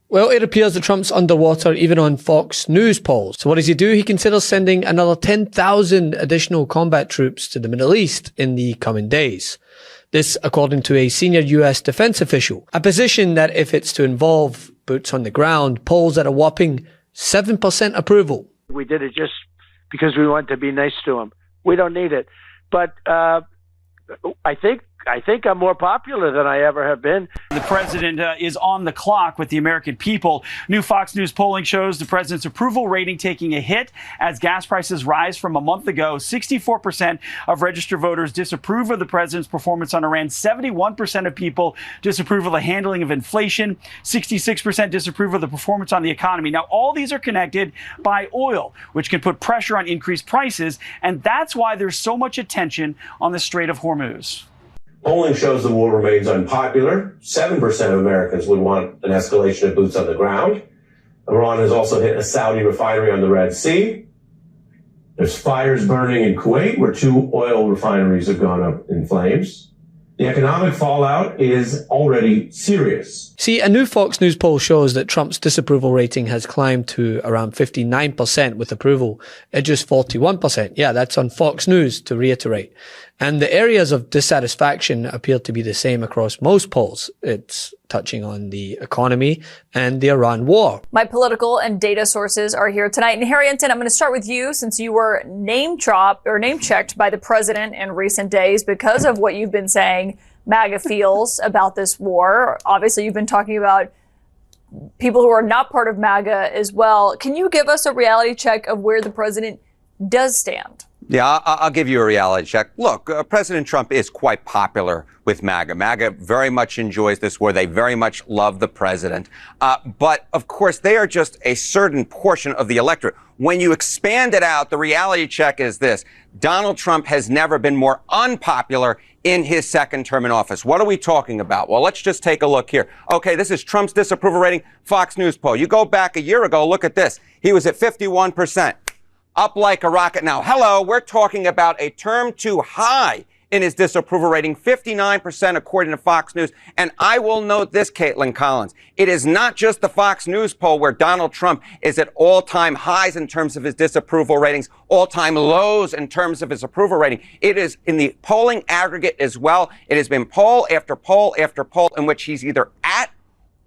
Well, it appears that Trump's underwater even on Fox News polls. So what does he do? He considers sending another 10,000 additional combat troops to the Middle East in the coming days. This, according to a senior US defense official, a position that, if it's to involve boots on the ground, polls at a whopping 7% approval. We did it just because we wanted to be nice to him. We don't need it. But I think I'm more popular than I ever have been. The president is on the clock with the American people. New Fox News polling shows the president's approval rating taking a hit as gas prices rise from a month ago. 64% of registered voters disapprove of the president's performance on Iran. 71% of people disapprove of the handling of inflation. 66% disapprove of the performance on the economy. Now, all these are connected by oil, which can put pressure on increased prices. And that's why there's so much attention on the Strait of Hormuz. Polling shows the war remains unpopular. 7% of Americans would want an escalation of boots on the ground. Iran has also hit a Saudi refinery on the Red Sea. There's fires burning in Kuwait, where 2 oil refineries have gone up in flames. The economic fallout is already serious. See, a new Fox News poll shows that Trump's disapproval rating has climbed to around 59% with approval at just 41%. Yeah, that's on Fox News, to reiterate. And the areas of dissatisfaction appear to be the same across most polls. It's touching on the economy and the Iran war. My political and data sources are here tonight. And Harrington, I'm going to start with you, since you were name checked by the president in recent days because of what you've been saying MAGA feels about this war. Obviously, you've been talking about people who are not part of MAGA as well. Can you give us a reality check of where the president does stand? Yeah, I'll give you a reality check. Look, President Trump is quite popular with MAGA. MAGA very much enjoys this war. They very much love the president. But, of course, they are just a certain portion of the electorate. When you expand it out, the reality check is this. Donald Trump has never been more unpopular in his second term in office. What are we talking about? Well, let's just take a look here. Okay, this is Trump's disapproval rating, Fox News poll. You go back a year ago, look at this. He was at 51%. Up like a rocket now. Hello, we're talking about a term too high in his disapproval rating, 59% according to Fox News. And I will note this, Caitlin Collins. It is not just the Fox News poll where Donald Trump is at all-time highs in terms of his disapproval ratings, all-time lows in terms of his approval rating. It is in the polling aggregate as well. It has been poll after poll after poll in which he's either at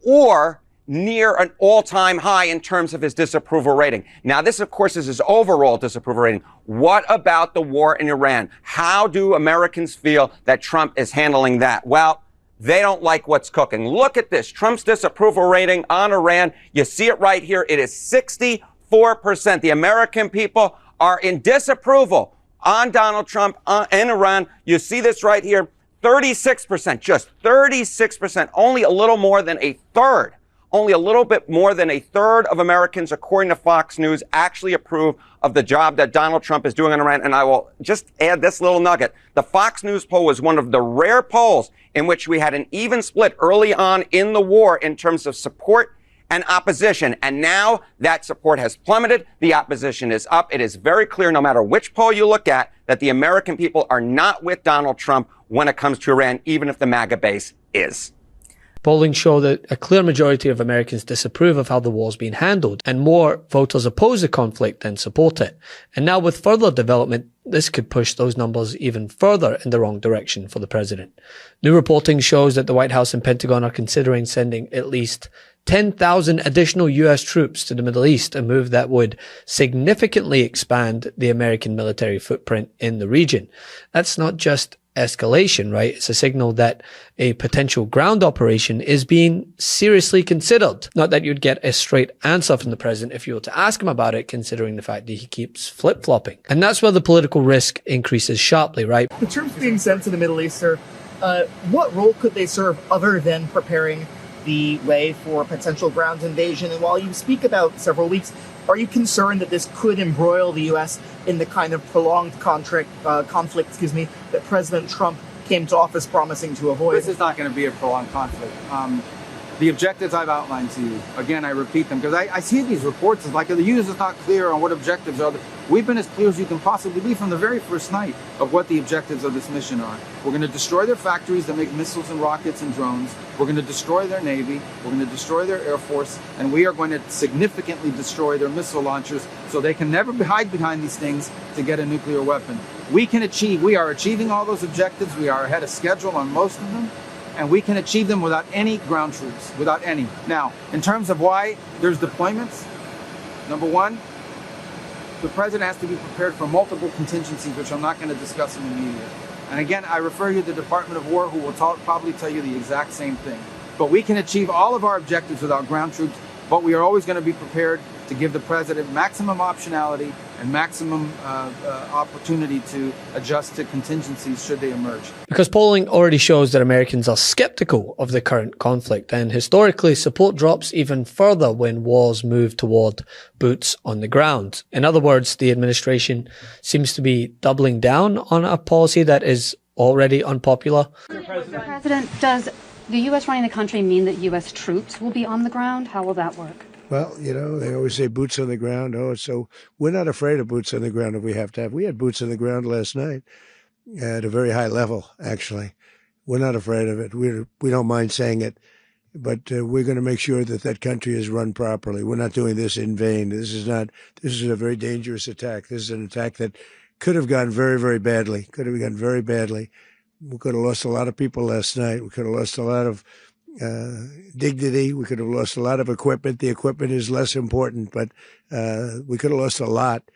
or near an all-time high in terms of his disapproval rating. Now, this, of course, is his overall disapproval rating. What about the war in Iran? How do Americans feel that Trump is handling that? Well, they don't like what's cooking. Look at this. Trump's disapproval rating on Iran. You see it right here. It is 64%. The American people are in disapproval on Donald Trump in Iran. You see this right here. 36%, just 36%, only a little more than a third. Only a little bit more than a third of Americans, according to Fox News, actually approve of the job that Donald Trump is doing in Iran. And I will just add this little nugget. The Fox News poll was one of the rare polls in which we had an even split early on in the war in terms of support and opposition. And now that support has plummeted. The opposition is up. It is very clear, no matter which poll you look at, that the American people are not with Donald Trump when it comes to Iran, even if the MAGA base is. Polling show that a clear majority of Americans disapprove of how the war's being handled, and more voters oppose the conflict than support it. And now with further development, this could push those numbers even further in the wrong direction for the president. New reporting shows that the White House and Pentagon are considering sending at least 10,000 additional U.S. troops to the Middle East, a move that would significantly expand the American military footprint in the region. That's not just escalation, right? It's a signal that a potential ground operation is being seriously considered. Not that you'd get a straight answer from the president if you were to ask him about it, considering the fact that he keeps flip-flopping. And that's where the political risk increases sharply, right? The troops being sent to the Middle East, sir, what role could they serve other than preparing the way for a potential ground invasion? And while you speak about several weeks, are you concerned that this could embroil the U.S. in the kind of prolonged conflict, that President Trump came to office promising to avoid? This is not going to be a prolonged conflict. The objectives I've outlined to you, again, I repeat them because I see these reports as like the news is not clear on what objectives are. We've been as clear as you can possibly be from the very first night of what the objectives of this mission are. We're going to destroy their factories that make missiles and rockets and drones. We're going to destroy their Navy. We're going to destroy their Air Force. And we are going to significantly destroy their missile launchers so they can never hide behind these things to get a nuclear weapon. We are achieving all those objectives. We are ahead of schedule on most of them. And we can achieve them without any ground troops, without any. Now, in terms of why there's deployments, number one, the president has to be prepared for multiple contingencies, which I'm not going to discuss in the media. And again, I refer you to the Department of War, who will probably tell you the exact same thing. But we can achieve all of our objectives without ground troops, but we are always going to be prepared to give the president maximum optionality and maximum opportunity to adjust to contingencies should they emerge. Because polling already shows that Americans are skeptical of the current conflict, and historically support drops even further when wars move toward boots on the ground. In other words, the administration seems to be doubling down on a policy that is already unpopular. Mr. President, does the U.S. running the country mean that U.S. troops will be on the ground? How will that work? Well, you know, they always say boots on the ground. Oh, so we're not afraid of boots on the ground if we have to have. We had boots on the ground last night at a very high level, actually. We're not afraid of it. We don't mind saying it, but we're going to make sure that that country is run properly. We're not doing this in vain. This is a very dangerous attack. This is an attack that could have gone very, very badly, We could have lost a lot of people last night. We could have lost a lot of dignity. We could have lost a lot of equipment. The equipment is less important, but we could have lost a lot,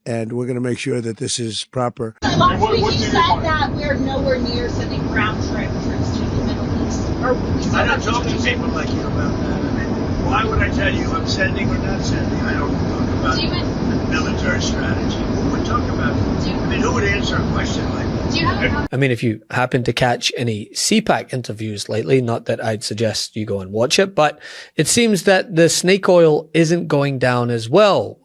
and we're going to make sure that this is proper. Last week you said that we're nowhere near sending ground troops to the Middle East. I don't talk to people like you about that. I mean, why would I tell you I'm sending or not sending? I don't talk about military strategy. Who would talk about it? I mean, who would answer a question like that? I mean, if you happen to catch any CPAC interviews lately, not that I'd suggest you go and watch it, but it seems that the snake oil isn't going down as well.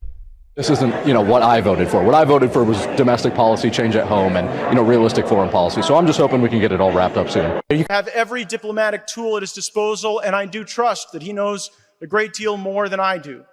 This isn't, what I voted for. What I voted for was domestic policy change at home and, realistic foreign policy. So I'm just hoping we can get it all wrapped up soon. You have every diplomatic tool at his disposal, and I do trust that he knows a great deal more than I do.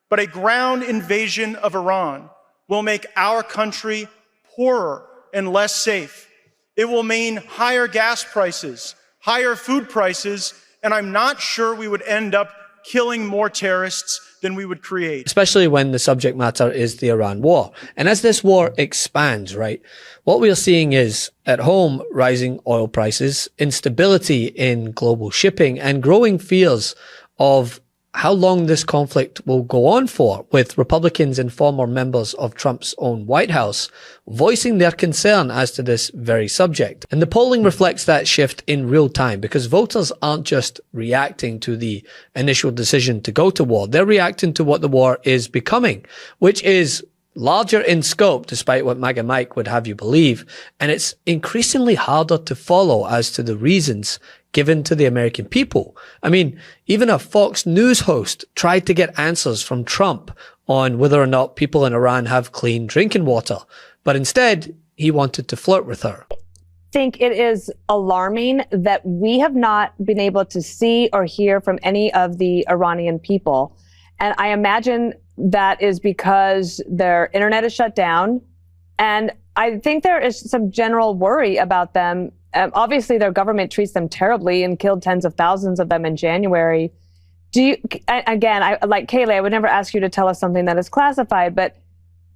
But a ground invasion of Iran will make our country poorer and less safe. It will mean higher gas prices, higher food prices, and I'm not sure we would end up killing more terrorists than we would create. Especially when the subject matter is the Iran war. And as this war expands, right, what we are seeing is at home, rising oil prices, instability in global shipping, and growing fears of how long this conflict will go on for, with Republicans and former members of Trump's own White House voicing their concern as to this very subject. And the polling reflects that shift in real time, because voters aren't just reacting to the initial decision to go to war. They're reacting to what the war is becoming, which is larger in scope, despite what MAGA Mike would have you believe. And it's increasingly harder to follow as to the reasons given to the American people. I mean, even a Fox News host tried to get answers from Trump on whether or not people in Iran have clean drinking water, but instead he wanted to flirt with her. I think it is alarming that we have not been able to see or hear from any of the Iranian people. And I imagine that is because their internet is shut down. And I think there is some general worry about them. Obviously, their government treats them terribly and killed tens of thousands of them in January. Like Kayleigh, I would never ask you to tell us something that is classified, but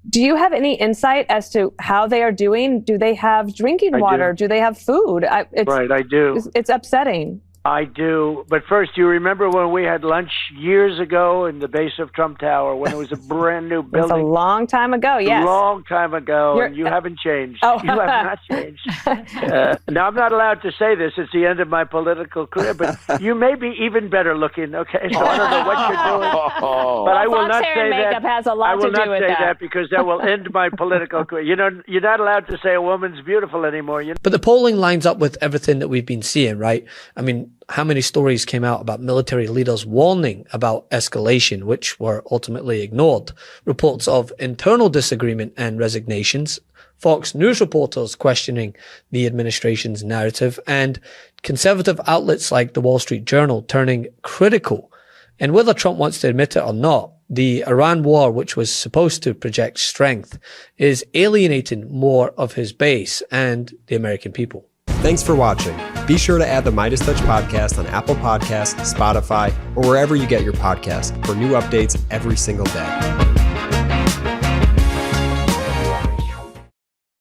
do you have any insight as to how they are doing? Do they have drinking water? Do they have food? Right, I do. It's upsetting. I do. But first, you remember when we had lunch years ago in the base of Trump Tower when it was a brand new building? It was a long time ago, yes. A long time ago, and you haven't changed. Oh. You have not changed. Now, I'm not allowed to say this. It's the end of my political career, but you may be even better looking, okay? So I don't know what you're doing. But I will not say that. Has a lot I will to do not with say that. that because that will end my political career. You're not allowed to say a woman's beautiful anymore. But the polling lines up with everything that we've been seeing, right? I mean, how many stories came out about military leaders warning about escalation, which were ultimately ignored? Reports of internal disagreement and resignations, Fox News reporters questioning the administration's narrative, and conservative outlets like the Wall Street Journal turning critical. And whether Trump wants to admit it or not, the Iran war, which was supposed to project strength, is alienating more of his base and the American people. Thanks for watching. Be sure to add the MeidasTouch podcast on Apple Podcasts, Spotify, or wherever you get your podcasts for new updates every single day.